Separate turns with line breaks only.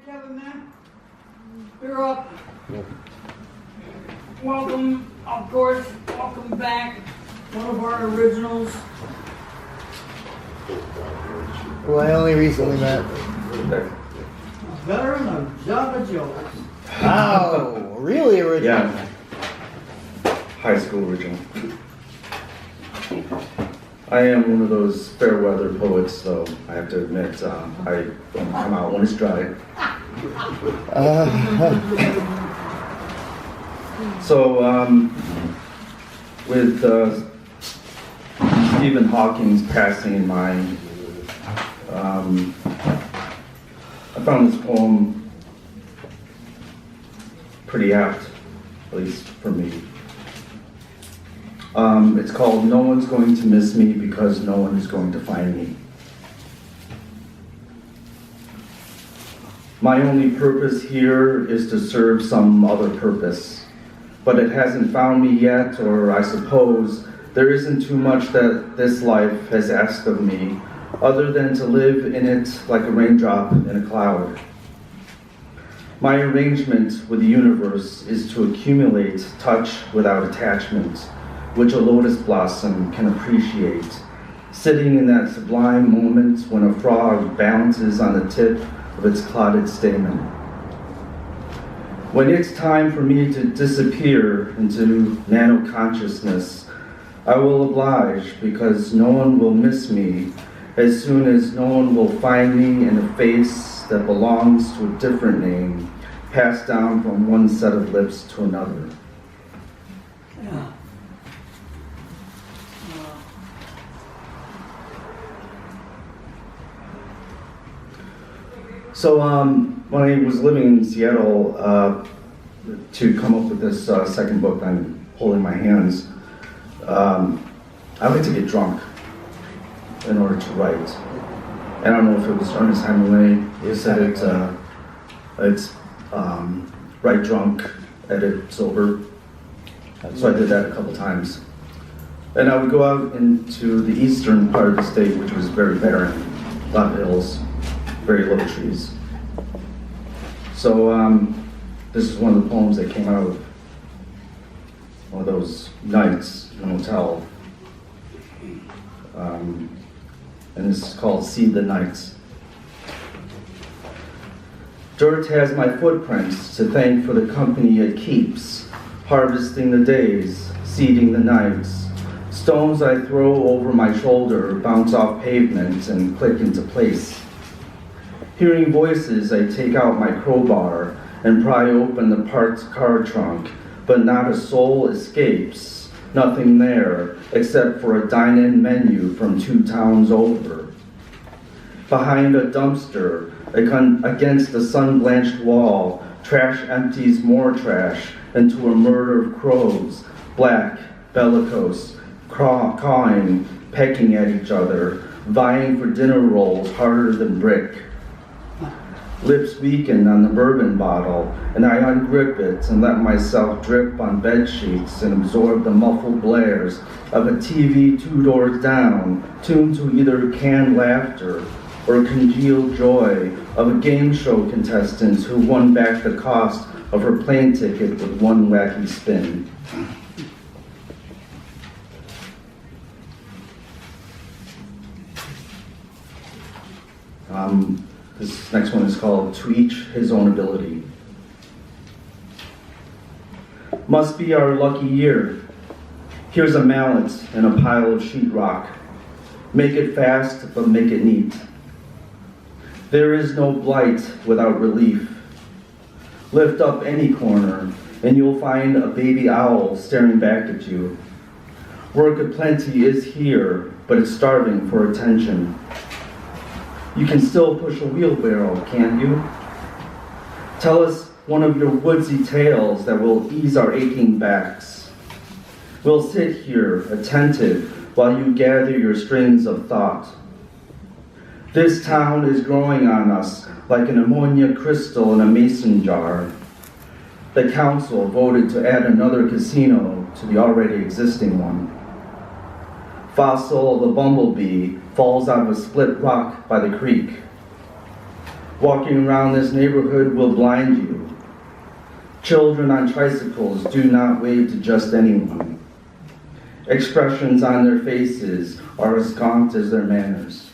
Kevin, man. You're up. Welcome, of course, welcome back. One of our originals.
Well, I only recently met.
Veteran of Java Joe.
Wow, really original.
Yeah. High school original. I am one of those fair weather poets, though I have to admit, I don't come out when it's dry. So, with Stephen Hawking's passing, I found this poem pretty apt, at least for me. It's called "No One's Going to Miss Me Because No One Is Going to Find Me." My only purpose here is to serve some other purpose, but it hasn't found me yet, or I suppose there isn't too much that this life has asked of me, other than to live in it like a raindrop in a cloud. My arrangement with the universe is to accumulate touch without attachment, which a lotus blossom can appreciate, sitting in that sublime moment when a frog balances on the tip of its clotted stamen. When it's time for me to disappear into nano-consciousness, I will oblige, because no one will miss me as soon as no one will find me in a face that belongs to a different name, passed down from one set of lips to another.
Yeah.
So when I was living in Seattle, to come up with this second book I'm holding in my hands, I like to get drunk in order to write. And I don't know if it was Ernest Hemingway who said it, it's write drunk, edit sober. So I did that a couple times. And I would go out into the eastern part of the state, which was very barren, a lot of hills, very low trees. So this is one of the poems that came out of one of those nights in a hotel. And this is called "See the Nights." Dirt has my footprints to thank for the company it keeps, harvesting the days, seeding the nights. Stones I throw over my shoulder bounce off pavement and click into place. Hearing voices, I take out my crowbar and pry open the parked car trunk, but not a soul escapes, nothing there except for a dine-in menu from 2 towns over. Behind a dumpster, against a sun-blanched wall, trash empties more trash into a murder of crows, black, bellicose, cawing, pecking at each other, vying for dinner rolls harder than brick. Lips weaken on the bourbon bottle, and I ungrip it and let myself drip on bed sheets and absorb the muffled blares of a TV 2 doors down, tuned to either canned laughter or congealed joy of a game show contestant who won back the cost of her plane ticket with one wacky spin. This next one is called "To Each His Own Ability." Must be our lucky year. Here's a mallet and a pile of sheetrock. Make it fast, but make it neat. There is no blight without relief. Lift up any corner, and you'll find a baby owl staring back at you. Work aplenty is here, but it's starving for attention. You can still push a wheelbarrow, can't you? Tell us one of your woodsy tales that will ease our aching backs. We'll sit here, attentive, while you gather your strings of thought. This town is growing on us like an ammonia crystal in a mason jar. The council voted to add another casino to the already existing one. Fossil the bumblebee falls out of a split rock by the creek. Walking around this neighborhood will blind you. Children on tricycles do not wave to just anyone. Expressions on their faces are as gaunt as their manners.